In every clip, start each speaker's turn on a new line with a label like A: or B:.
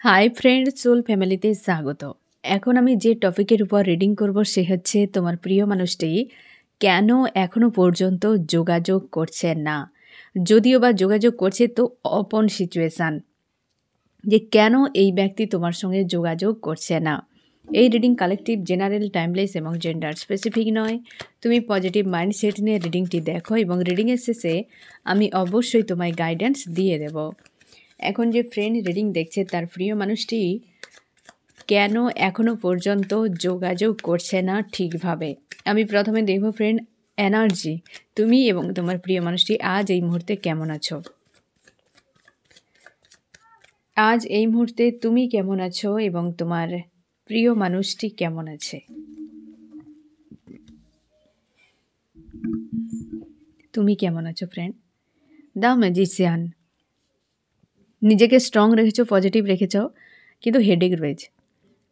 A: Hi friend soul ফ্যামিলিতে স্বাগত। এখন আমি যে টপিকের উপর রিডিং করব সে হচ্ছে তোমার প্রিয় মানুষটি কেন এখনো পর্যন্ত যোগাযোগ করছে না, যদিও বা যোগাযোগ করছে তো অপন সিচুয়েশান, যে কেন এই ব্যক্তি তোমার সঙ্গে যোগাযোগ করছে না। এই রিডিং কালেকটিভ, জেনারেল, টাইমলেস এবং জেন্ডার স্পেসিফিক নয়। তুমি পজিটিভ মাইন্ডসেট নিয়ে রিডিংটি দেখো এবং রিডিংয়ের শেষে আমি অবশ্যই তোমায় গাইডেন্স দিয়ে দেব। এখন যে ফ্রেন্ড রিডিং দেখছে তার প্রিয় মানুষটি কেন এখনো পর্যন্ত যোগাযোগ করছে না ঠিকভাবে। আমি প্রথমে দেখব ফ্রেন্ড এনার্জি, তুমি এবং তোমার প্রিয় মানুষটি আজ এই মুহূর্তে কেমন আছো। আজ এই মুহূর্তে তুমি কেমন আছো এবং তোমার প্রিয় মানুষটি কেমন আছে। তুমি কেমন আছো ফ্রেন্ড। দ্য ম্যাজিশিয়ান, নিজেকে স্ট্রং রেখেছো, পজিটিভ রেখেছো, কিন্তু হেডেক রয়েছে,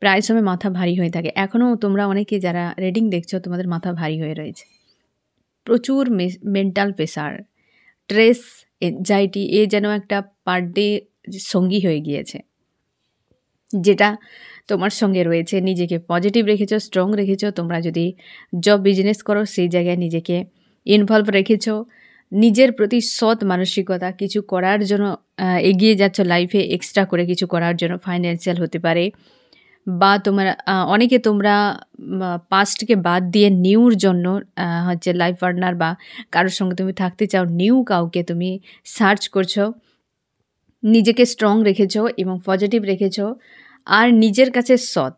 A: প্রায় সময় মাথা ভারী হয়ে থাকে। এখনও তোমরা অনেকে যারা রিডিং দেখছো তোমাদের মাথা ভারী হয়ে রয়েছে, প্রচুর মেন্টাল প্রেশার, স্ট্রেস, এনজাইটি এ যেন একটা পার ডে সঙ্গী হয়ে গিয়েছে, যেটা তোমার সঙ্গে রয়েছে। নিজেকে পজিটিভ রেখেছো, স্ট্রং রেখেছো। তোমরা যদি জব বিজনেস করো সেই জায়গায় নিজেকে ইনভলভ রেখেছো, নিজের প্রতি সৎ মানসিকতা, কিছু করার জন্য এগিয়ে যাচ্ছ লাইফে, এক্সট্রা করে কিছু করার জন্য, ফাইন্যান্সিয়াল হতে পারে, বা তোমার অনেকে তোমরা পাস্টকে বাদ দিয়ে নিউর জন্য হচ্ছে লাইফ পার্টনার বা কারোর সঙ্গে তুমি থাকতে চাও, নিউ কাউকে তুমি সার্চ করছো। নিজেকে স্ট্রং রেখেছো এবং পজিটিভ রেখেছো, আর নিজের কাছে সৎ।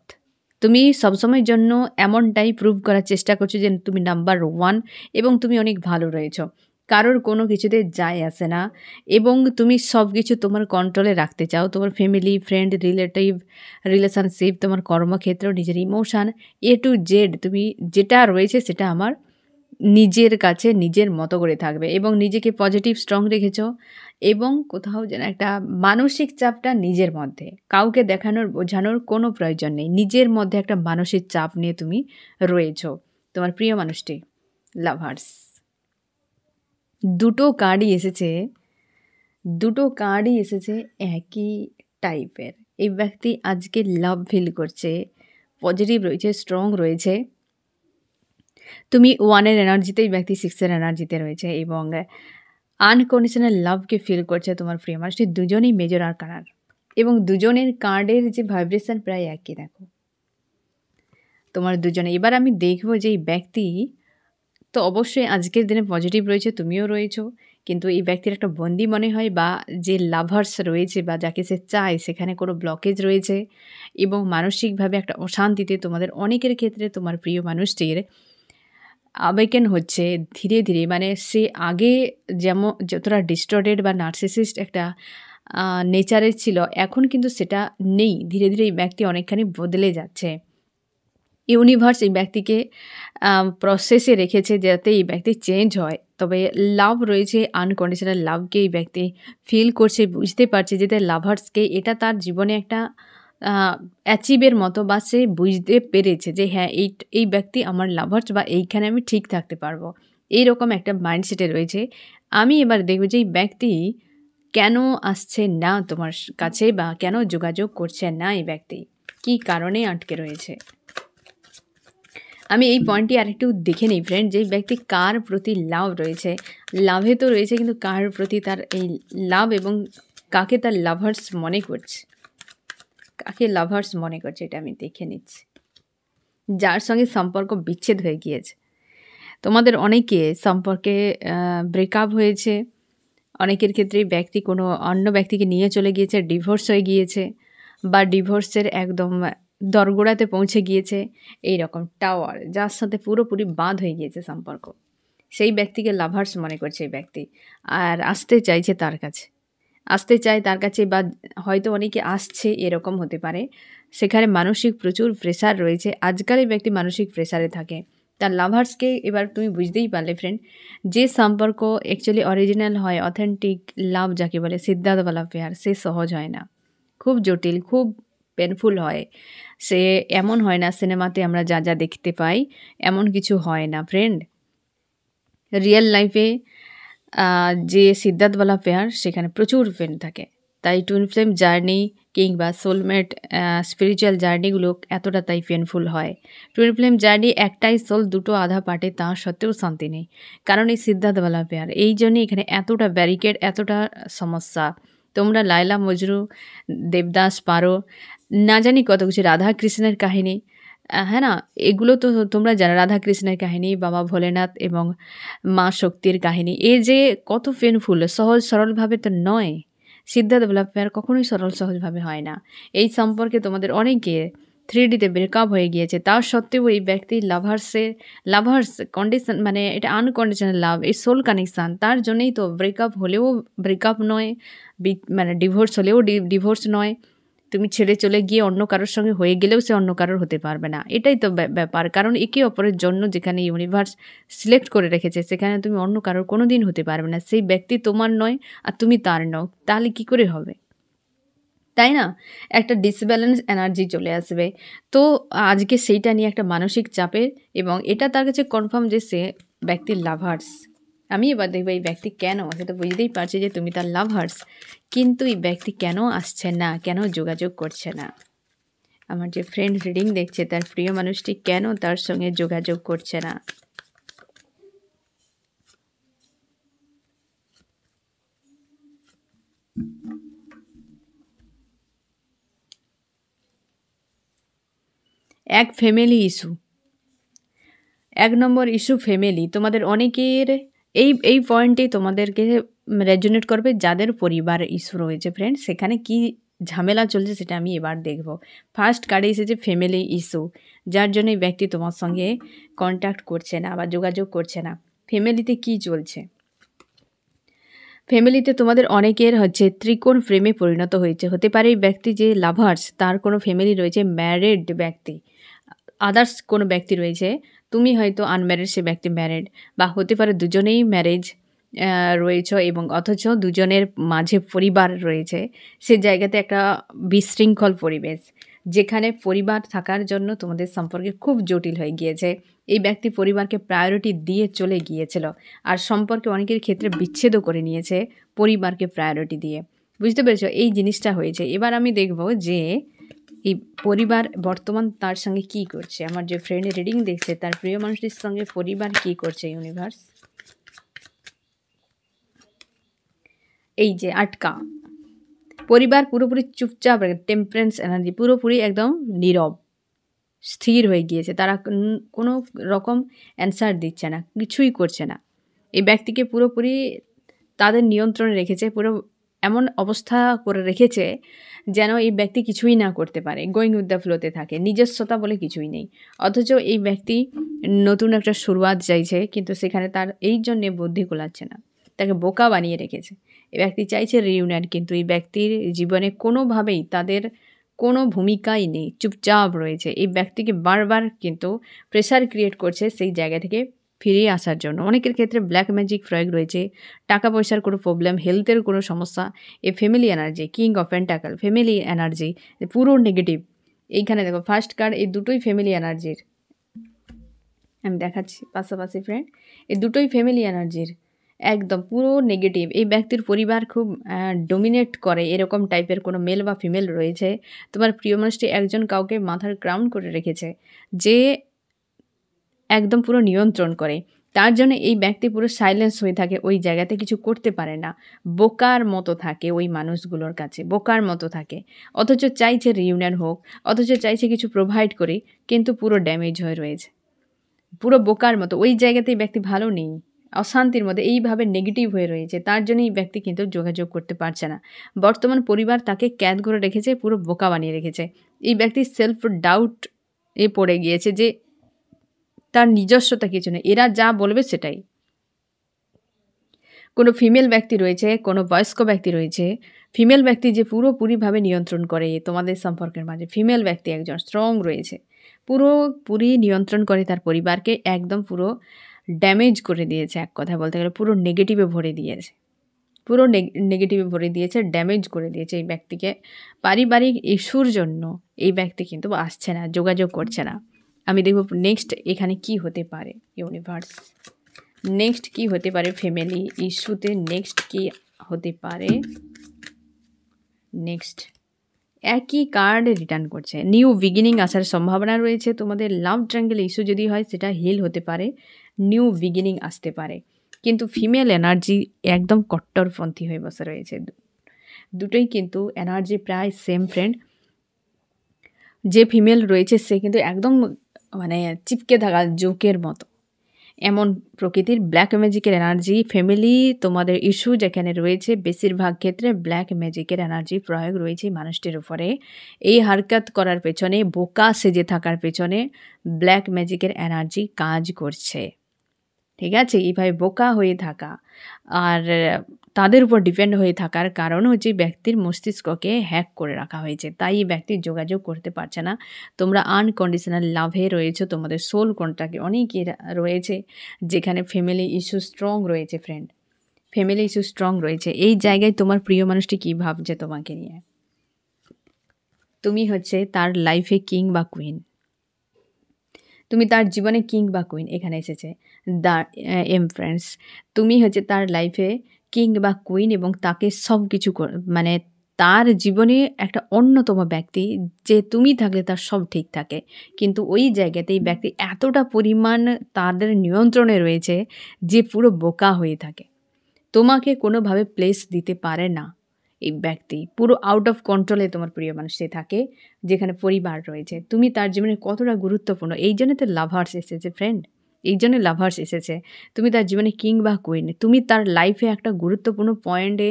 A: তুমি সবসময়ের জন্য এমনটাই প্রুভ করার চেষ্টা করছো যে তুমি নাম্বার 1 এবং তুমি অনেক ভালো রয়েছো, কারোর কোনো কিছুতে যায় আসে না, এবং তুমি সব কিছু তোমার কন্ট্রোলে রাখতে চাও। তোমার ফ্যামিলি, ফ্রেন্ড, রিলেশনশিপ, তোমার কর্মক্ষেত্র, নিজের ইমোশান, এ টু জেড তুমি যেটা রয়েছে সেটা আমার নিজের কাছে নিজের মতো করে থাকবে, এবং নিজেকে পজিটিভ স্ট্রং রেখেছো, এবং কোথাও যেন একটা মানসিক চাপটা নিজের মধ্যে, কাউকে দেখানোর বোঝানোর কোনো প্রয়োজন নেই, নিজের মধ্যে একটা মানসিক চাপ নিয়ে তুমি রয়েছো। তোমার প্রিয় মানুষটি লাভার্স, দুটো কার্ডই এসেছে একই টাইপের। এই ব্যক্তি আজকে লাভ ফিল করছে, পজিটিভ রয়েছে, স্ট্রং রয়েছে। তুমি 1-এর এনার্জিতে, এই ব্যক্তি 6-এর এনার্জিতে রয়েছে, এবং আনকন্ডিশনাল লাভকে ফিল করছে তোমার প্রিয় মানুষটি। দুজনেই মেজর আরকানার, এবং দুজনের কার্ডের যে ভাইব্রেশন প্রায় একই। দেখো তোমার দুজনে। এবার আমি দেখব যে এই ব্যক্তি তো অবশ্যই আজকের দিনে পজিটিভ রয়েছে, তুমিও রয়েছো, কিন্তু এই ব্যক্তির একটা বন্দি মনে হয়, বা যে লাভার্স রয়েছে বা যাকে সে চায় সেখানে কোনো ব্লকেজ রয়েছে, এবং মানসিকভাবে একটা অশান্তিতে তোমাদের অনেকের ক্ষেত্রে তোমার প্রিয় মানুষটির আবেকেন হচ্ছে ধীরে ধীরে। মানে সে আগে যেমন যতটা ডিস্টর্টেড বা নার্সিসিস্ট একটা নেচারের ছিল, এখন কিন্তু সেটা নেই। ধীরে ধীরে এই ব্যক্তি অনেকখানি বদলে যাচ্ছে। ইউনিভার্স এই ব্যক্তিকে প্রসেসে রেখেছে যাতে এই ব্যক্তি চেঞ্জ হয়। তবে লাভ রয়েছে, আনকন্ডিশনাল লাভকে এই ব্যক্তি ফিল করছে, বুঝতে পারছে যে তার লাভার্সকে এটা তার জীবনে একটা অ্যাচিভের মতো, বা সে বুঝতে পেরেছে যে হ্যাঁ এই ব্যক্তি আমার লাভার্স, বা এইখানে আমি ঠিক থাকতে পারবো, এইরকম একটা মাইন্ডসেটে রয়েছে। আমি এবার দেখব যে এই ব্যক্তি কেন আসছে না তোমার কাছে, বা কেন যোগাযোগ করছে না, এই ব্যক্তি কী কারণে আটকে রয়েছে। আমি এই পয়েন্টটি আরেকটু দেখে নিই ফ্রেন্ড, যে ব্যক্তি কার প্রতি লাভ রয়েছে। লাভে তো রয়েছে, কিন্তু কার প্রতি তার এই লাভ, এবং কাকে তার লাভার্স মনে করছে, এটা আমি দেখে নিচ্ছি। যার সঙ্গে সম্পর্ক বিচ্ছেদ হয়ে গিয়েছে, তোমাদের অনেকে সম্পর্কে ব্রেকআপ হয়েছে, অনেকের ক্ষেত্রে ব্যক্তি কোনো অন্য ব্যক্তিকে নিয়ে চলে গিয়েছে, ডিভোর্স হয়ে গিয়েছে, বা ডিভোর্সের একদম দরগোড়াতে পৌঁছে গিয়েছে। এই রকম টাওয়ার, যার সাথে পুরোপুরি বাঁধ হয়ে গিয়েছে সম্পর্ক, সেই ব্যক্তিকে লাভার্স মনে করছে এই ব্যক্তি, আর আসতে চাইছে তার কাছে, বা হয়তো অনেকে আসছে, এরকম হতে পারে। সেখানে মানসিক প্রচুর প্রেশার রয়েছে। আজকাল এই ব্যক্তি মানসিক প্রেশারে থাকে। তার লাভার্সকে এবার তুমি বুঝতেই পারলে ফ্রেন্ড, যে সম্পর্ক অ্যাকচুয়ালি অরিজিনাল হয়, অথেন্টিক লাভ যাকে বলে, সিদ্ধান্তওয়ালা পেয়ার, সে সহজ হয় না, খুব জটিল, খুব পেনফুল হয়। সে এমন হয় না সিনেমাতে আমরা যা যা দেখতে পাই, এমন কিছু হয় না ফ্রেন্ড। রিয়েল লাইফে যে সিদ্ধান্তওয়ালা পেয়ার, সেখানে প্রচুর পেন থাকে। তাই টুইন ফ্লেম জার্নি কিংবা সোলমেট স্পিরিচুয়াল জার্নিগুলো এতটা তাই পেনফুল হয়। টুইন ফ্লেম জার্নি একটাই সোল, দুটো আধা পার্টে, তা সত্ত্বেও শান্তি নেই। কারণ এই সিদ্ধার্থওয়ালা পেয়ার, এই জন্যই এখানে এতটা ব্যারিকেড, এতটা সমস্যা। তোমরা লায়লা মজনু, দেবদাস পারো, না জানি কত কিছু, রাধা কৃষ্ণের কাহিনী, হ্যাঁ না, এগুলো তো তোমরা জানো। রাধা কৃষ্ণের কাহিনী, বাবা ভোলেনাথ এবং মা শক্তির কাহিনী, এ যে কত পেনফুল, সহজ সরলভাবে তো নয়। সিদ্ধার্থ পেয়ার কখনোই সরল সহজভাবে হয় না। এই সম্পর্কে তোমাদের অনেকে 3Dতে ব্রেকআপ হয়ে গিয়েছে, তার সত্ত্বেও এই ব্যক্তি লাভার্স কন্ডিশন, মানে এটা আনকন্ডিশনাল লাভ, এই সোল কানেকশান, তার জন্যই তো ব্রেকআপ হলেও ব্রেকআপ নয়, মানে ডিভোর্স হলেও ডিভোর্স নয়। তুমি ছেড়ে চলে গিয়ে অন্য কারোর সঙ্গে হয়ে গেলেও সে অন্য কারোর হতে পারবে না। এটাই তো ব্যাপার। কারণ একে অপরের জন্য যেখানে ইউনিভার্স সিলেক্ট করে রেখেছে, সেখানে তুমি অন্য কারোর কোনো দিন হতে পারবে না। সেই ব্যক্তি তোমার নয় আর তুমি তার নও, তাহলে কি করে হবে, তাই না? একটা ডিসব্যালেন্স এনার্জি চলে আসবে। তো আজকে সেইটা নিয়ে একটা মানসিক চাপে, এবং এটা তার কাছে কনফার্ম যে সে ব্যক্তির লাভার্স। আমি এবার দেখবো এই ব্যক্তি কেন, সে তো বুঝতেই পারছে যে তুমি তার লাভার্স, কিন্তু এই ব্যক্তি কেন আসছে না, কেন যোগাযোগ করছে না? আমার যে ফ্রেন্ড রিডিং দেখছে, তার প্রিয় মানুষটি কেন তার সঙ্গে যোগাযোগ করছে না? এক ফ্যামিলি ইস্যু, 1 নম্বর ইস্যু ফ্যামিলি। তোমাদের অনেকের এই পয়েন্টে তোমাদেরকে রেজোনেট করবে, যাদের পরিবার ইস্যু রয়েছে ফ্রেন্ড। সেখানে কি ঝামেলা চলছে সেটা আমি এবার দেখব। ফার্স্ট কার্ডে এসেছে ফ্যামিলি ইস্যু, যার জন্য এই ব্যক্তি তোমার সঙ্গে কন্ট্যাক্ট করছে না বা যোগাযোগ করছে না। ফ্যামিলিতে কি চলছে? ফ্যামিলিতে তোমাদের অনেকের ত্রিকোণ প্রেমে পরিণত হয়েছে। হতে পারে এই ব্যক্তি যে লাভার্স, তার কোনো ফ্যামিলি রয়েছে, ম্যারিড ব্যক্তি, আদার্স কোনো ব্যক্তি রয়েছে। তুমি হয়তো আনম্যারিড, সে ব্যক্তি ম্যারিড, বা হতে পারে দুজনেই ম্যারেজ রয়েছে এবং অথচ দুজনের মাঝে পরিবার রয়েছে। সে জায়গাতে একটা বিশৃঙ্খল পরিবেশ, যেখানে পরিবার থাকার জন্য তোমাদের সম্পর্ক খুব জটিল হয়ে গিয়েছে। এই ব্যক্তি পরিবারকে প্রায়োরিটি দিয়ে চলে গিয়েছিল, আর সম্পর্কে অনেকের ক্ষেত্রে বিচ্ছেদও করে নিয়েছে পরিবারকে প্রায়োরিটি দিয়ে। বুঝতে পেরেছ? এই জিনিসটা হয়েছে। এবার আমি দেখব যে এই পরিবার বর্তমান তার সঙ্গে কি করছে। আমার যে ফ্রেন্ড রিডিং দেখছে, তার প্রিয় মানুষটির সঙ্গে পরিবার কি করছে ইউনিভার্স। এই যে আটকা, পরিবার পুরোপুরি চুপচাপ, টেম্পারেন্স এনার্জি, পুরোপুরি একদম নীরব, স্থির হয়ে গিয়েছে। তারা কোনো রকম অ্যান্সার দিচ্ছে না, কিছুই করছে না। এই ব্যক্তিকে পুরোপুরি তাদের নিয়ন্ত্রণে রেখেছে, পুরো এমন অবস্থা করে রেখেছে যেন এই ব্যক্তি কিছুই না করতে পারে, গোয়িং উইথ দ্য ফ্লোতে থাকে, নিজস্বতা বলে কিছুই নেই। অথচ এই ব্যক্তি নতুন একটা শুরুয়াত চাইছে, কিন্তু সেখানে তার এই জন্যে বুদ্ধি গোলাচ্ছে না, তাকে বোকা বানিয়ে রেখেছে। এই ব্যক্তি চাইছে রিউনিয়ন, কিন্তু এই ব্যক্তির জীবনে কোনোভাবেই তাদের কোনো ভূমিকাই নেই, চুপচাপ রয়েছে। এই ব্যক্তিকে বারবার কিন্তু প্রেশার ক্রিয়েট করছে সেই জায়গা থেকে ফিরিয়ে আসার জন্য। অনেকের ক্ষেত্রে ব্ল্যাক ম্যাজিক প্রয়োগ রয়েছে, টাকা পয়সার কোনো প্রবলেম, হেলথের কোনো সমস্যা। এই family energy, king of pentacle, family energy পুরো নেগেটিভ। এইখানে দেখো ফার্স্ট কার্ড, এই দুটোই ফ্যামিলি এনার্জির, আমি দেখাচ্ছি পাশাপাশি ফ্রেন্ড। এই দুটোই ফ্যামিলি এনার্জির, একদম পুরো নেগেটিভ। এই ব্যক্তির পরিবার খুব ডোমিনেট করে, এরকম টাইপের কোনো মেল বা ফিমেল রয়েছে। তোমার প্রিয় মানুষটি একজন কাউকে মাথার ক্রাউন করে রেখেছে, যে একদম পুরো নিয়ন্ত্রণ করে। তার জন্য এই ব্যক্তি পুরো সাইলেন্স হয়ে থাকে, ওই জায়গাতে কিছু করতে পারে না, বোকার মতো থাকে ওই মানুষগুলোর কাছে, বোকার মতো থাকে। অথচ চাইছে রিউনিয়ন হোক, অথচ চাইছে কিছু প্রোভাইড করি, কিন্তু পুরো ড্যামেজ হয়ে রয়েছে, পুরো বোকার মতো। ওই জায়গাতেই ব্যক্তি ভালো নেই, অশান্তির মধ্যে এইভাবে নেগেটিভ হয়ে রয়েছে। তার জন্য এই ব্যক্তি কিন্তু যোগাযোগ করতে পারছে না। বর্তমান পরিবার তাকে ক্যাদ করে রেখেছে, পুরো বোকা বানিয়ে রেখেছে। এই ব্যক্তি সেলফ ডাউট এ পড়ে গিয়েছে যে তার নিজস্বতা কিছু নেই, এরা যা বলবে সেটাই। কোনো ফিমেল ব্যক্তি রয়েছে, কোনো বয়স্ক ব্যক্তি রয়েছে, ফিমেল ব্যক্তি যে পুরোপুরিভাবে নিয়ন্ত্রণ করে তোমাদের সম্পর্কের মাঝে। ফিমেল ব্যক্তি একজন স্ট্রং রয়েছে, পুরোপুরি নিয়ন্ত্রণ করে তার পরিবারকে, একদম পুরো ড্যামেজ করে দিয়েছে। এক কথা বলতে গেলে পুরো নেগেটিভে ভরে দিয়েছে, পুরো নেগেটিভে ভরে দিয়েছে, ড্যামেজ করে দিয়েছে এই ব্যক্তিকে। পারিবারিক ইস্যুর জন্য এই ব্যক্তি কিন্তু আসছে না, যোগাযোগ করছে না। আমি দেখব নেক্সট এখানে কি হতে পারে ইউনিভার্স, নেক্সট কি হতে পারে ফ্যামিলি ইস্যুতে, নেক্সট কি হতে পারে। নেক্সট একই কার্ড রিটার্ন করছে। নিউ বিগিনিং আসার সম্ভাবনা রয়েছে। তোমাদের লাভ ট্রায়াঙ্গেল ইস্যু যদি হয় সেটা হিল হতে পারে, নিউ বিগিনিং আসতে পারে। কিন্তু ফিমেল এনার্জি একদম কট্টরপন্থী হয়ে বসে রয়েছে। দুটোই কিন্তু এনার্জি প্রায় সেম ফ্রেন্ড। যে ফিমেল রয়েছে সে কিন্তু একদম মানে চিপকে থাকা জোকের মতো, এমন প্রকৃতির ব্ল্যাক ম্যাজিকের এনার্জি। ফ্যামিলি তোমাদের ইস্যু যেখানে রয়েছে বেশিরভাগ ক্ষেত্রে ব্ল্যাক ম্যাজিকের এনার্জি প্রয়োগ রয়েছে মানুষটির উপরে। এই হারকাত করার পেছনে, বোকা সেজে থাকার পেছনে ব্ল্যাক ম্যাজিকের এনার্জি কাজ করছে। ঠিক আছে, এইভাবে বোকা হয়ে থাকা আর তাদের উপর ডিপেন্ড হয়ে থাকার কারণ হচ্ছে ব্যক্তির মস্তিষ্ককে হ্যাক করে রাখা হয়েছে, তাই এই ব্যক্তি যোগাযোগ করতে পারছে না। তোমরা আনকন্ডিশনাল লাভে রয়েছে, তোমাদের সোল কন্ট্রাক্টে অনেকেই রয়েছে যেখানে ফ্যামিলি ইস্যু স্ট্রং রয়েছে ফ্রেন্ড, ফ্যামিলি ইস্যু স্ট্রং রয়েছে। এই জায়গায় তোমার প্রিয় মানুষটি কী ভাবছে তোমাকে নিয়ে? তুমি হচ্ছে তার লাইফে কিং বা কুইন, তুমি তার জীবনে কিং বা কুইন এখানে এসেছে দ্য এমপ্রেস। তুমি হচ্ছে তার লাইফে কিং বা কুইন এবং তাকে সব কিছু মানে তার জীবনে একটা অন্যতম ব্যক্তি, যে তুমি থাকলে তার সব ঠিক থাকে। কিন্তু ওই জায়গাতে এই ব্যক্তি এতটা পরিমাণ তাদের নিয়ন্ত্রণে রয়েছে যে পুরো বোকা হয়ে থাকে, তোমাকে কোনোভাবে প্লেস দিতে পারে না। এই ব্যক্তি পুরো আউট অফ কন্ট্রোলে তোমার প্রিয় মানুষটি থাকে, যেখানে পরিবার রয়েছে। তুমি তার জীবনে কতটা গুরুত্বপূর্ণ, এই জন্য তো লাভার্স এসেছে ফ্রেন্ড, এই জন্য লাভার্স এসেছে। তুমি তার জীবনে কিং বা কুইন, তুমি তার লাইফে একটা গুরুত্বপূর্ণ পয়েন্টে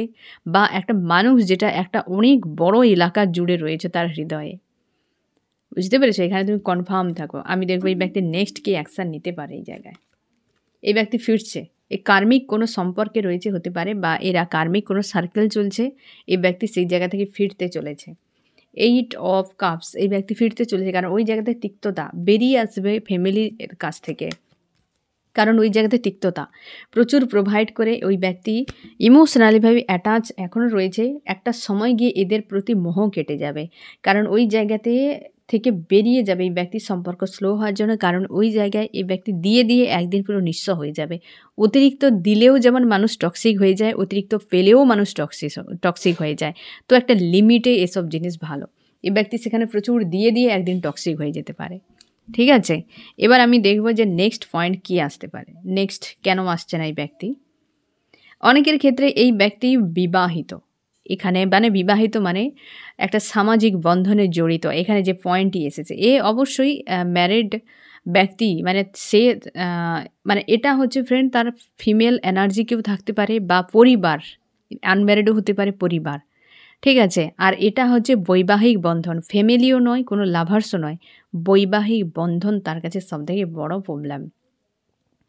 A: বা একটা মানুষ যেটা একটা অনেক বড় এলাকা জুড়ে রয়েছে তার হৃদয়ে। বুঝতে পেরেছো? এখানে তুমি কনফার্ম থাকো। আমি দেখবো এই ব্যক্তি নেক্সট কি অ্যাকশান নিতে পারে এই জায়গায়। এই ব্যক্তি ফিরছে, এই কার্মিক কোনো সম্পর্কে রয়েছে হতে পারে, বা এরা কার্মিক কোনো সার্কেল চলছে, এই ব্যক্তি সেই জায়গা থেকে ফিরতে চলেছে। 8 অফ কাপস, এই ব্যক্তি ফিরতে চলেছে কারণ ওই জায়গাতে তিক্ততা বেরিয়ে আসবে ফ্যামিলির কাছ থেকে, কারণ ওই জায়গাতে তিক্ততা প্রচুর প্রোভাইড করে। ওই ব্যক্তি ইমোশনালিভাবে অ্যাটাচ এখনও রয়েছে, একটা সময় গিয়ে এদের প্রতি মোহ কেটে যাবে, কারণ ওই জায়গাতে থেকে বেরিয়ে যাবে এই ব্যক্তির সম্পর্ক স্লো হওয়ার জন্য। কারণ ওই জায়গায় এই ব্যক্তি দিয়ে দিয়ে একদিন পুরো নিঃস্ব হয়ে যাবে। অতিরিক্ত দিলেও যেমন মানুষ টক্সিক হয়ে যায়, অতিরিক্ত পেলেও মানুষ টক্সিক হয়ে যায়। তো একটা লিমিটে এসব জিনিস ভালো। এই ব্যক্তি সেখানে প্রচুর দিয়ে দিয়ে একদিন টক্সিক হয়ে যেতে পারে। ঠিক আছে, এবার আমি দেখব যে নেক্সট পয়েন্ট কী আসতে পারে, নেক্সট কেন আসছে না এই ব্যক্তি। অনেকের ক্ষেত্রে এই ব্যক্তি বিবাহিত, এখানে মানে বিবাহিত মানে একটা সামাজিক বন্ধনে জড়িত। এখানে যে পয়েন্টটি এসেছে এ অবশ্যই ম্যারিড ব্যক্তি, মানে সে মানে এটা হচ্ছে ফ্রেন্ড তার ফিমেল এনার্জি কেউ থাকতে পারে, বা পরিবার, আনম্যারিডও হতে পারে পরিবার। ঠিক আছে, আর এটা হচ্ছে বৈবাহিক বন্ধন, ফ্যামিলিও নয়, কোনো লাভার্সও নয়, বৈবাহিক বন্ধন তার কাছে সবথেকে বড় প্রবলেম,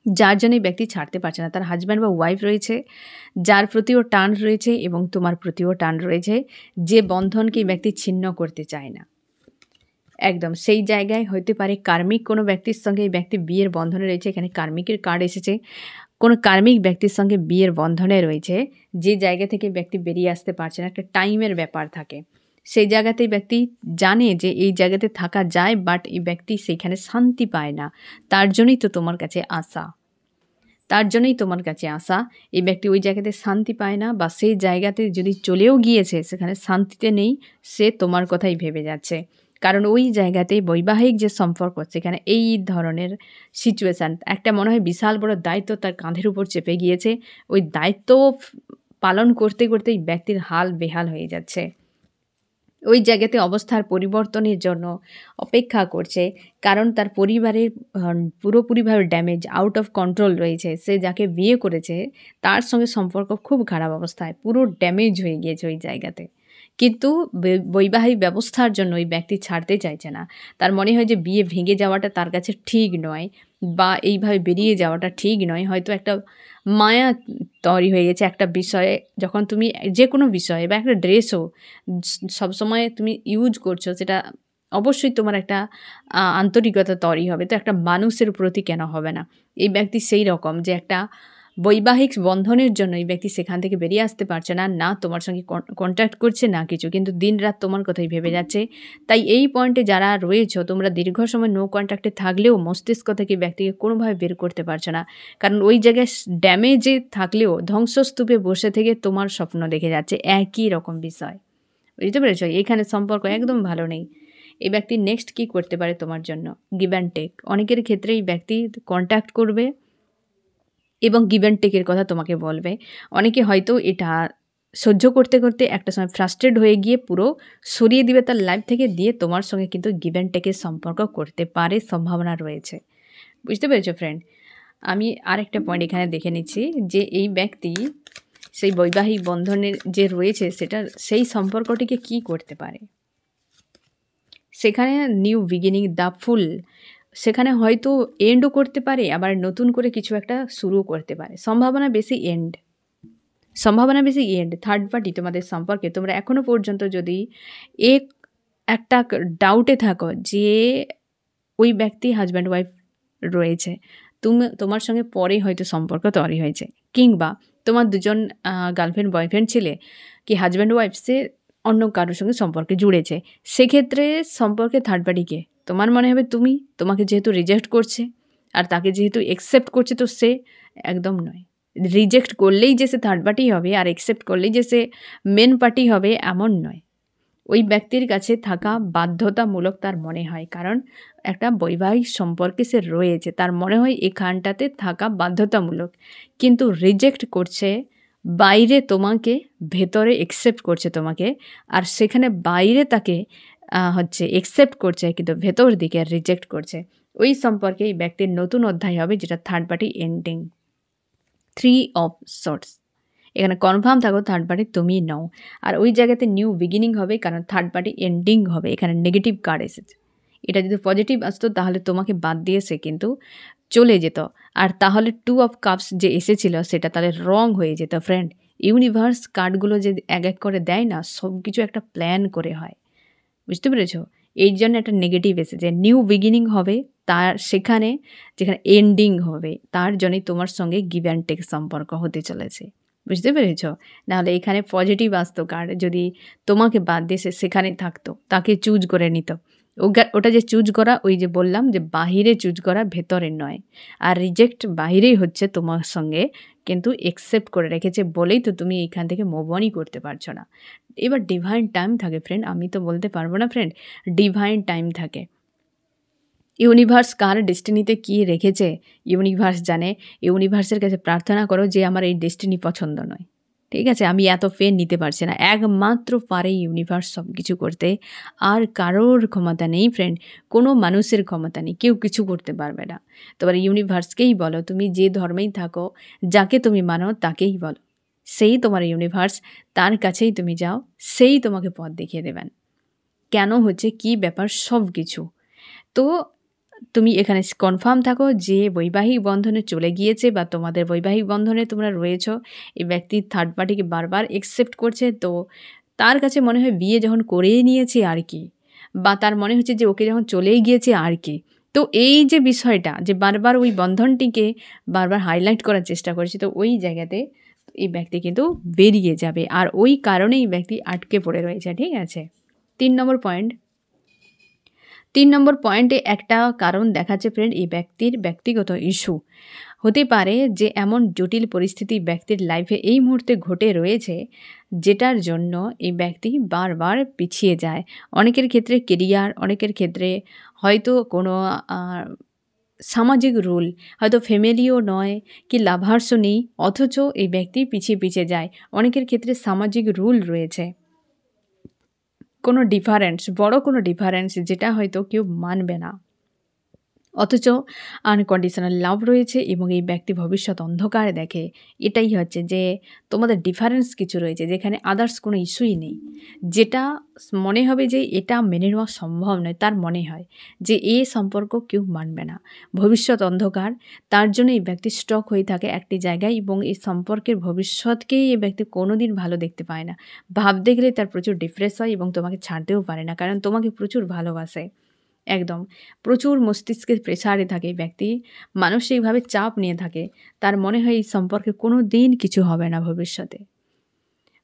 A: যার জন্য এই ব্যক্তি ছাড়তে পারছে না। তার হাজব্যান্ড বা ওয়াইফ রয়েছে যার প্রতিও টান রয়েছে এবং তোমার প্রতিও টান রয়েছে, যে বন্ধনকে এই ব্যক্তি ছিন্ন করতে চায় না। একদম সেই জায়গায় হতে পারে কার্মিক কোনো ব্যক্তির সঙ্গে এই ব্যক্তি বিয়ের বন্ধনে রয়েছে। এখানে কার্মিকের কার্ড এসেছে, কোনো কার্মিক ব্যক্তির সঙ্গে বিয়ের বন্ধনে রয়েছে, যে জায়গা থেকে ব্যক্তি বেরিয়ে আসতে পারছে না। একটা টাইমের ব্যাপার থাকে, সেই জায়গাতেই ব্যক্তি জানে যে এই জায়গাতে থাকা যায়, বাট এই ব্যক্তি সেইখানে শান্তি পায় না। তার জন্যই তো তোমার কাছে আসা, তার জন্যই তোমার কাছে আসা। এই ব্যক্তি ওই জায়গাতে শান্তি পায় না, বা সেই জায়গাতে যদি চলেও গিয়েছে সেখানে শান্তিতে নেই, সে তোমার কথাই ভেবে যাচ্ছে। কারণ ওই জায়গাতে বৈবাহিক যে সম্পর্ক সেখানে এই ধরনের সিচুয়েশান, একটা মনে হয় বিশাল বড় দায়িত্ব তার কাঁধের উপর চেপে গিয়েছে। ওই দায়িত্ব পালন করতে করতেই ব্যক্তির হাল বেহাল হয়ে যাচ্ছে। ওই জায়গাতে অবস্থার পরিবর্তনের জন্য অপেক্ষা করছে, কারণ তার পরিবারের পুরোপুরিভাবে ড্যামেজ, আউট অফ কন্ট্রোল রয়েছে। সে যাকে বিয়ে করেছে তার সঙ্গে সম্পর্ক খুব খারাপ অবস্থায়, পুরো ড্যামেজ হয়ে গিয়েছে ওই জায়গাতে। কিন্তু বৈবাহিক ব্যবস্থার জন্য ওই ব্যক্তি ছাড়তে চাইছে না। তার মনে হয় যে বিয়ে ভেঙে যাওয়াটা তার কাছে ঠিক নয়, বা এইভাবে বেরিয়ে যাওয়াটা ঠিক নয়। হয়তো একটা মায়া তৈরি হয়ে গেছে একটা বিষয়ে, যখন তুমি যে কোনো বিষয়ে বা একটা ড্রেসও সবসময় তুমি ইউজ করছো, সেটা অবশ্যই তোমার একটা আন্তরিকতা তৈরি হবে। তো একটা মানুষের প্রতি কেন হবে না? এই ব্যক্তি সেই রকম যে একটা বৈবাহিক বন্ধনের জন্য এই ব্যক্তি সেখান থেকে বেরিয়ে আসতে পারছে না, না তোমার সঙ্গে কন্ট্যাক্ট করছে না কিছু, কিন্তু দিনরাত তোমার কথাই ভেবে যাচ্ছে। তাই এই পয়েন্টে যারা রয়েছো, তোমরা দীর্ঘ সময় নো কন্ট্যাক্টে থাকলেও মস্তিষ্ক থেকে ব্যক্তিকে কোনোভাবে বের করতে পারছো না, কারণ ওই জায়গায় ড্যামেজে থাকলেও ধ্বংসস্তূপে বসে থেকে তোমার স্বপ্ন দেখে যাচ্ছে, একই রকম বিষয়। বুঝতে পেরেছো? এখানে সম্পর্ক একদম ভালো নেই। এই ব্যক্তি নেক্সট কী করতে পারে তোমার জন্য? Give and take. অনেকের ক্ষেত্রে এই ব্যক্তি কন্ট্যাক্ট করবে এবং গিভ অ্যান্ড টেকের কথা তোমাকে বলবে। অনেকে হয়তো এটা সহ্য করতে, করতে একটা সময় ফ্রাস্ট্রেট হয়ে গিয়ে পুরো সরিয়ে দিবে তার লাইফ থেকে, দিয়ে তোমার সঙ্গে কিন্তু গিভ অ্যান্ড টেকের সম্পর্ক করতে পারে, সম্ভাবনা রয়েছে। বুঝতে পেরেছো ফ্রেন্ড? আমি আরেকটা পয়েন্ট এখানে দেখে নিচ্ছি যে এই ব্যক্তি সেই বৈবাহিক বন্ধনের যে রয়েছে সেটা সেই সম্পর্কটিকে কি করতে পারে। সেখানে নিউ বিগিনিং, দ্য ফুল, সেখানে হয়তো এন্ডও করতে পারে, আবার নতুন করে কিছু একটা শুরুও করতে পারে। সম্ভাবনা বেশি এন্ড, সম্ভাবনা বেশি এন্ড। থার্ড পার্টি তোমাদের সম্পর্কে তোমরা এখনও পর্যন্ত যদি একটা ডাউটে থাকো যে ওই ব্যক্তি হাজব্যান্ড ওয়াইফ রয়েছে, তোমার সঙ্গে পরে হয়তো সম্পর্ক তৈরি হয়েছে, কিংবা তোমার দুজন গার্লফ্রেন্ড বয়ফ্রেন্ড ছিলে কি হাজব্যান্ড ওয়াইফ, সে অন্য কারোর সঙ্গে সম্পর্কে জুড়েছে, সেক্ষেত্রে সম্পর্কে থার্ড পার্টিকে তোমার মনে হবে তোমাকে যেহেতু রিজেক্ট করছে আর তাকে যেহেতু একসেপ্ট করছে, তো সে একদম নয়। রিজেক্ট করলেই যে সে থার্ড পার্টি হবে আর একসেপ্ট করলেই যে সে মেন পার্টি হবে এমন নয়। ওই ব্যক্তির কাছে থাকা বাধ্যতামূলক তার মনে হয়, কারণ একটা বৈবাহিক সম্পর্কে সে রয়েছে, তার মনে হয় এখানটাতে থাকা বাধ্যতামূলক। কিন্তু রিজেক্ট করছে বাইরে তোমাকে, ভেতরে একসেপ্ট করছে তোমাকে, আর সেখানে বাইরে তাকে একসেপ্ট করছে কিন্তু ভেতর দিকে রিজেক্ট করছে। ওই সম্পর্কে এই ব্যক্তির নতুন অধ্যায় হবে, যেটা third party ending. 3 of swords, এখানে কনফার্ম থাকো থার্ড পার্টি তুমি নও। আর ওই জায়গাতে নিউ বিগিনিং হবে, কারণ থার্ড পার্টি এন্ডিং হবে। এখানে নেগেটিভ কার্ড এসেছে। এটা যদি পজিটিভ আসতো তাহলে তোমাকে বাদ দিয়ে সে কিন্তু চলে যেত, আর তাহলে 2 অফ কাপস যে এসেছিল সেটা তাহলে রং হয়ে যেত ফ্রেন্ড। ইউনিভার্স কার্ডগুলো যে এক এক করে দেয় না, সব কিছু একটা প্ল্যান করে হয়। বুঝতে পেরেছ? এই জন্য একটা নেগেটিভ এসেছে। নিউ বিগিনিং হবে, তার সেখানে যেখানে এন্ডিং হবে, তার জন্যই তোমার সঙ্গে গিভ অ্যান্ড টেক সম্পর্ক হতে চলেছে। বুঝতে পেরেছ? নাহলে এখানে পজিটিভ আসতো কার্ড, যদি তোমাকে বাদ দিয়ে সে সেখানে থাকতো, তাকে চুজ করে নিত। ওটা যে চুজ করা, ওই যে বললাম যে বাহিরে চুজ করা, ভেতরে নয়। আর রিজেক্ট বাহিরেই হচ্ছে তোমার সঙ্গে, কিন্তু একসেপ্ট করে রেখেছে বলেই তো তুমি এইখান থেকে মুভ অনই করতে পারছো না। এবার ডিভাইন টাইম থাকে ফ্রেন্ড, আমি তো বলতে পারবো না ফ্রেন্ড, ডিভাইন টাইম থাকে। ইউনিভার্স কার ডেস্টিনিতে কী রেখেছে ইউনিভার্স জানে। ইউনিভার্সের কাছে প্রার্থনা করো যে আমার এই ডেস্টিনি পছন্দ নয়, ঠিক আছে, আমি এত পেন নিতে পারছি না। একমাত্র পারে ইউনিভার্স সব কিছু করতে, আর কারোর ক্ষমতা নেই ফ্রেন্ড, কোনো মানুষের ক্ষমতা নেই, কেউ কিছু করতে পারবে না। তোমার ইউনিভার্সকেই বলো, তুমি যে ধর্মেই থাকো, যাকে তুমি মানো তাকেই বলো, সেই তোমার ইউনিভার্স, তার কাছেই তুমি যাও, সেই তোমাকে পথ দেখিয়ে দেবেন কেন হচ্ছে কী ব্যাপার সব কিছু। তো তুমি এখানে কনফার্ম থাকো যে বৈবাহিক বন্ধনে চলে গিয়েছে, বা তোমাদের বৈবাহিক বন্ধনে তোমরা রয়েছ, এই ব্যক্তি থার্ড পার্টিকে বারবার একসেপ্ট করছে। তো তার কাছে মনে হয় বিয়ে যখন করেই নিয়েছে আর কি, বা তার মনে হচ্ছে যে ওকে যখন চলেই গিয়েছে আর কি। তো এই যে বিষয়টা যে বারবার ওই বন্ধনটিকে বারবার হাইলাইট করার চেষ্টা করছে, তো ওই জায়গাতে এই ব্যক্তি কিন্তু বেরিয়ে যাবে, আর ওই কারণেই ব্যক্তি আটকে পড়ে রয়েছে। ঠিক আছে, 3 নম্বর পয়েন্ট। 3 নম্বর পয়েন্টে একটা কারণ দেখাচ্ছে ফ্রেন্ড, এই ব্যক্তির ব্যক্তিগত ইস্যু হতে পারে, যে এমন জটিল পরিস্থিতি ব্যক্তির লাইফে এই মুহূর্তে ঘটে রয়েছে, যেটার জন্য এই ব্যক্তি বারবার পিছিয়ে যায়। অনেকের ক্ষেত্রে কেরিয়ার, অনেকের ক্ষেত্রে হয়তো কোনো সামাজিক রুল, হয়তো ফ্যামিলিও নয় কি লাভার্সও নেই, অথচ এই ব্যক্তি পিছিয়ে পিছিয়ে যায়। অনেকের ক্ষেত্রে সামাজিক রুল রয়েছে, কোনো ডিফারেন্স, বড় কোনো ডিফারেন্স যেটা হয়তো কেউ মানবে না, অথচ আনকন্ডিশনাল লাভ রয়েছে এবং এই ব্যক্তি ভবিষ্যৎ অন্ধকারে দেখে। এটাই হচ্ছে যে তোমাদের ডিফারেন্স কিছু রয়েছে, যেখানে আদার্স কোনো ইস্যুই নেই, যেটা মনে হবে যে এটা মেনে নেওয়া সম্ভব নয়, তার মনে হয় যে এই সম্পর্ক কেউ মানবে না, ভবিষ্যৎ অন্ধকার। তার জন্য এই ব্যক্তি স্টক হয়ে থাকে একটি জায়গায়, এবং এই সম্পর্কের ভবিষ্যৎকেই এই ব্যক্তি কোনো দিন ভালো দেখতে পায় না। ভাবতে গেলে তার প্রচুর ডিপ্রেস হয় এবং তোমাকে ছাড়তেও পারে না, কারণ তোমাকে প্রচুর ভালোবাসে। একদম প্রচুর মস্তিষ্কের প্রেসারে থাকে এই ব্যক্তি, মানসিকভাবে চাপ নিয়ে থাকে। তার মনে হয় এই সম্পর্কে কোনো দিন কিছু হবে না, ভবিষ্যতে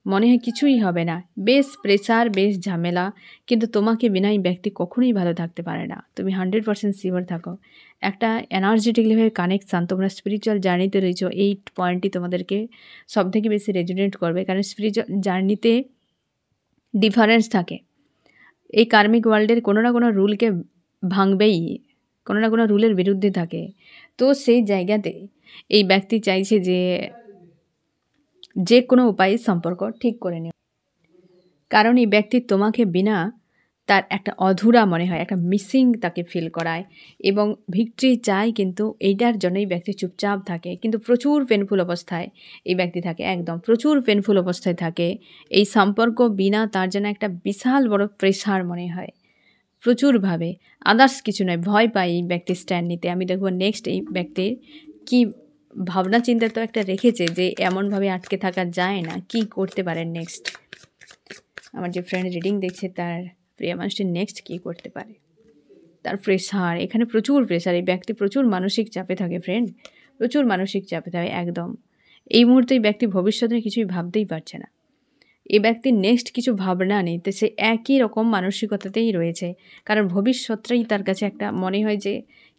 A: মনে হয় কিছুই হবে না, বেশ প্রেসার, বেশ ঝামেলা। কিন্তু তোমাকে বিনা এই ব্যক্তি কখনোই ভালো থাকতে পারে না, তুমি 100% শিওর থাকো। একটা এনার্জেটিক লেভেলের কানেকশান, তোমরা স্পিরিচুয়াল জার্নিতে রয়েছো, এই পয়েন্টটি তোমাদেরকে সবথেকে বেশি রেজোনেট করবে, কারণ স্পিরিচুয়াল জার্নিতে ডিফারেন্স থাকে। এই কার্মিক ওয়ার্ল্ডের কোনো না কোনো রুলকে ভাঙবেই, কোনো না কোনো রুলের বিরুদ্ধে থাকে। তো সেই জায়গাতে এই ব্যক্তি চাইছে যে কোনো উপায়ে সম্পর্ক ঠিক করে নেওয়া। কারণ এই ব্যক্তি তোমাকে বিনা তার একটা অধুরা মনে হয়, একটা মিসিং তাকে ফিল করায় এবং ভিক্টরি চায়, কিন্তু এইটার জন্য এই ব্যক্তি চুপচাপ থাকে, কিন্তু প্রচুর পেনফুল অবস্থায় এই ব্যক্তি থাকে, একদম প্রচুর পেনফুল অবস্থায় থাকে। এই সম্পর্ক বিনা তার জন্য একটা বিশাল বড় প্রেশার মনে হয়, প্রচুরভাবে, আদার্স কিছু নয়। ভয় পায় এই ব্যক্তির স্ট্যান্ড নিতে। আমি দেখব নেক্সট এই ব্যক্তির কি ভাবনা চিন্তা তো একটা রেখেছে যে এমনভাবে আটকে থাকা যায় না, কি করতে পারেন নেক্সট। আমার যে ফ্রেন্ড রিডিং দেখছে তার প্রিয় মানুষটি নেক্সট কী করতে পারে। তার প্রেশার, এখানে প্রচুর প্রেশার, এই ব্যক্তি প্রচুর মানসিক চাপে থাকে ফ্রেন্ড, প্রচুর মানসিক চাপে থাকে একদম। এই মুহূর্তে এই ব্যক্তি ভবিষ্যতে কিছুই ভাবতেই পারছে না। এই ব্যক্তির নেক্সট কিছু ভাবনা নেই, তো সে একই রকম মানসিকতাতেই রয়েছে, কারণ ভবিষ্যৎটাই তার কাছে একটা মনে হয় যে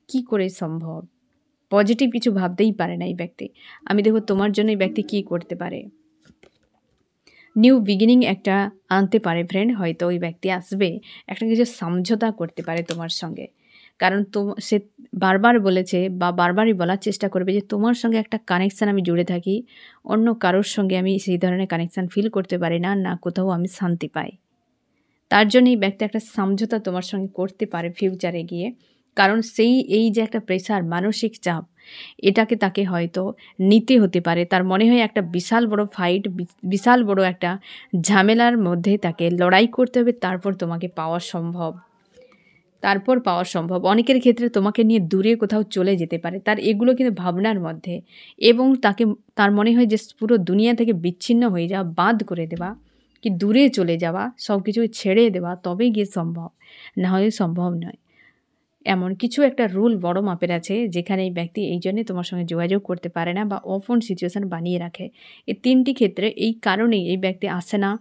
A: কি করে সম্ভব, পজিটিভ কিছু ভাবতেই পারে না এই ব্যক্তি। আমি দেখব তোমার জন্য এই ব্যক্তি কী করতে পারে। নিউ বিগিনিং একটা আনতে পারে ফ্রেন্ড, হয়তো ওই ব্যক্তি আসবে, একটা কিছু সমঝোতা করতে পারে তোমার সঙ্গে, কারণ সে বারবার বলেছে বা বারবারই বলার চেষ্টা করবে যে তোমার সঙ্গে একটা কানেকশান আমি জুড়ে থাকি, অন্য কারোর সঙ্গে আমি সেই ধরনের কানেকশান ফিল করতে পারি না, না কোথাও আমি শান্তি পাই। তার জন্য এই ব্যক্তি একটা সমঝোতা তোমার সঙ্গে করতে পারে ফিউচারে গিয়ে, কারণ এই যে একটা প্রেশার, মানসিক চাপ, এটাকে তাকে হয়তো নিতে হতে পারে। তার মনে হয় একটা বিশাল বড় ফাইট, বিশাল বড় একটা ঝামেলার মধ্যে তাকে লড়াই করতে হবে, তারপর তোমাকে পাওয়া সম্ভব, অনেকের ক্ষেত্রে তোমাকে নিয়ে দূরে কোথাও চলে যেতে পারে, তার এগুলো কিন্তু ভাবনার মধ্যে, এবং তার মনে হয় যে পুরো দুনিয়া থেকে বিচ্ছিন্ন হয়ে যাওয়া, বাদ করে দেওয়া, কি দূরে চলে যাওয়া, সব কিছু ছেড়ে দেওয়া, তবেই গিয়ে সম্ভব, না হলে সম্ভব নয়। এমন কিছু একটা রুল বড় মাপের আছে যেখানে এই ব্যক্তি এই জন্যে তোমার সঙ্গে যোগাযোগ করতে পারে না বা ওপেন সিচুয়েশান বানিয়ে রাখে। এই 3টি ক্ষেত্রে এই কারণেই এই ব্যক্তি আসে না,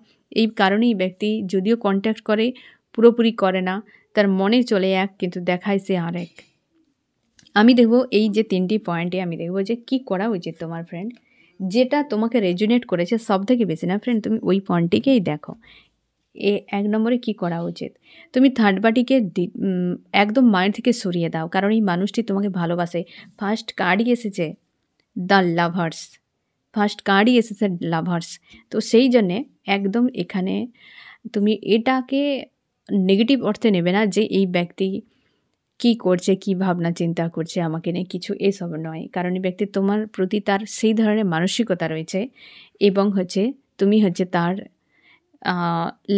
A: এই কারণেই ব্যক্তি যদিও কন্ট্যাক্ট করে পুরোপুরি করে না, তার মনে চলে এক কিন্তু দেখায় সে আরেক। আমি দেখব এই যে 3টি পয়েন্টে আমি দেখব যে কী করা উচিত তোমার ফ্রেন্ড, যেটা তোমাকে রেজোনেট করেছে সব থেকে বেশি না ফ্রেন্ড, তুমি ওই পয়েন্টটিকেই দেখো। 1 নম্বরে কী করা উচিত, তুমি থার্ড পার্টিকে একদম মাইন্ড থেকে সরিয়ে দাও, কারণ এই মানুষটি তোমাকে ভালোবাসে। ফার্স্ট কার্ডই এসেছে দ্য লাভার্স, ফার্স্ট কার্ডই এসেছে লাভার্স। তো সেই জন্যে একদম এখানে তুমি এটাকে নেগেটিভ অর্থে নেবে না যে এই ব্যক্তি কী করছে, কী ভাবনা চিন্তা করছে আমাকে নিয়ে, কিছু এসব নয়, কারণ এই ব্যক্তি তোমার প্রতি তার সেই ধরনের মানসিকতা রয়েছে, এবং তুমি তার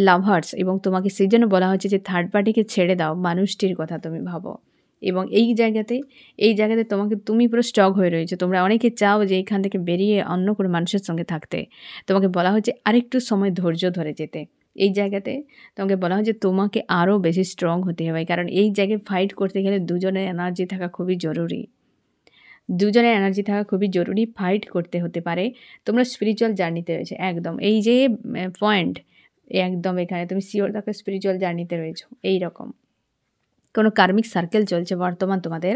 A: লাভার্স, এবং তোমাকে সেই জন্য বলা হচ্ছে যে থার্ড পার্টিকে ছেড়ে দাও, মানুষটির কথা তুমি ভাবো। এবং এই জায়গাতে তুমি পুরো স্টক হয়ে রয়েছো, তোমরা অনেকে চাও যে এইখান থেকে বেরিয়ে অন্য কোনো মানুষের সঙ্গে থাকতে, তোমাকে বলা হচ্ছে আরেকটু সময় ধৈর্য ধরে যেতে। এই জায়গাতে তোমাকে বলা হচ্ছে তোমাকে আরও বেশি স্ট্রং হতে হবে, কারণ এই জায়গায় ফাইট করতে গেলে দুজনের এনার্জি থাকা খুবই জরুরি, ফাইট করতে হতে পারে। তোমরা স্পিরিচুয়াল জার্নিতে রয়েছে একদম, এই যে পয়েন্ট একদম, এখানে তুমি শিওর থাকো স্পিরিচুয়াল জার্নিতে রয়েছো। এই রকম কোনো কার্মিক সার্কেল চলছে বর্তমান তোমাদের,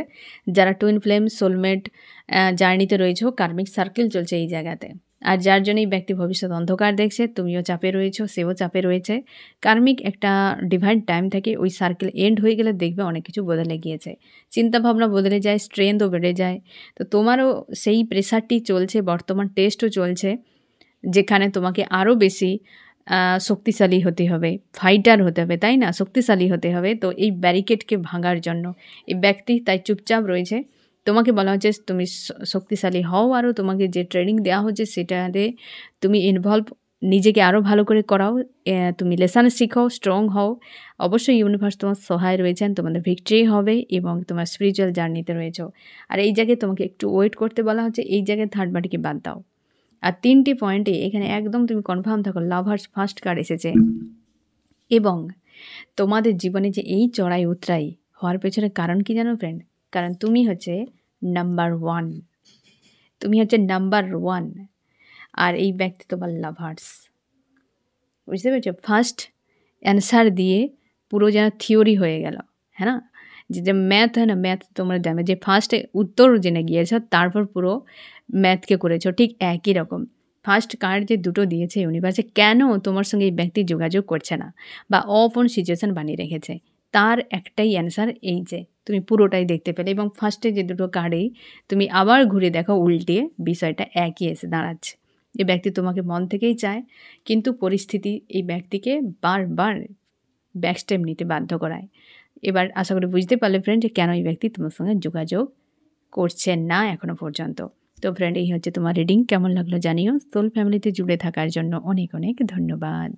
A: যারা টুইন ফ্লেম সোলমেট জার্নিতে রয়েছো, কার্মিক সার্কেল চলছে এই জায়গাতে। আর যার জন্য এই ব্যক্তি ভবিষ্যৎ অন্ধকার দেখছে, তুমিও চাপে রয়েছো, সেও চাপে রয়েছে। কার্মিক একটা ডিভাইন টাইম থেকে ওই সার্কেল এন্ড হয়ে গেলে দেখবে অনেক কিছু বদলে গিয়েছে, চিন্তাভাবনা বদলে যায়, স্ট্রেংথও বেড়ে যায়। তো তোমারও সেই প্রেশারটি চলছে, বর্তমান টেস্টও চলছে, যেখানে তোমাকে আরও বেশি শক্তিশালী হতে হবে, ফাইটার হতে হবে, তাই না, শক্তিশালী হতে হবে। তো এই ব্যারিকেডকে ভাঙার জন্য এই ব্যক্তি তাই চুপচাপ রয়েছে। তোমাকে বলা হচ্ছে তুমি শক্তিশালী হও, আরও তোমাকে যে ট্রেনিং দেওয়া হচ্ছে সেটাতে তুমি ইনভলভ, নিজেকে আরও ভালো করে করাও, তুমি লেসন শিখো, স্ট্রং হও। অবশ্যই ইউনিভার্স তোমার সহায় রয়েছেন, তোমাদের ভিক্টরি হবে এবং তোমার স্পিরিচুয়াল জার্নিতে রয়েছো। আর এই জায়গায় তোমাকে একটু ওয়েট করতে বলা হচ্ছে, এই জায়গায় থার্ড পার্টিকে বাদ দাও। আর 3টি পয়েন্টে এখানে একদম তুমি কনফার্ম থাকো, লাভার্স ফার্স্ট কার্ড এসেছে। এবং তোমাদের জীবনে যে এই চড়াই উতরাই হওয়ার পেছনে কারণ কি জানো ফ্রেন্ড, কারণ তুমি নাম্বার 1, নাম্বার 1, আর এই ব্যক্তি তোমার লাভার্স। বুঝতে পেরেছো, ফার্স্ট অ্যান্সার দিয়ে পুরো যেন থিওরি হয়ে গেল, হ্যাঁ না, যে ম্যাথ হয় না, ম্যাথ তোমরা জানো যে ফার্স্টে উত্তর জেনে গিয়েছ, তারপর পুরো ম্যাথকে করেছো, ঠিক একই রকম। ফার্স্ট কার্ড যে দুটো দিয়েছে ইউনিভার্সে, কেন তোমার সঙ্গে এই ব্যক্তি যোগাযোগ করছে না বা অপন সিচুয়েশান বানিয়ে রেখেছে, তার একটাই অ্যান্সার এই যে তুমি পুরোটাই দেখতে পেলে এবং ফার্স্টে যে দুটো কার্ডেই তুমি আবার ঘুরে দেখো উল্টিয়ে বিষয়টা একই এসে দাঁড়াচ্ছে। এই ব্যক্তি তোমাকে মন থেকেই চায়, কিন্তু পরিস্থিতি এই ব্যক্তিকে বারবার ব্যাকস্টেপ নিতে বাধ্য করায়। এবার আশা করি বুঝতে পারলে ফ্রেন্ড যে কেন এই ব্যক্তি তোমার সঙ্গে যোগাযোগ করছে না এখনও পর্যন্ত। তো ফ্রেন্ড, এই হচ্ছে তোমার রিডিং। কেমন লাগলো জানিও। সোল ফ্যামিলিতে জুড়ে থাকার জন্য অনেক অনেক ধন্যবাদ।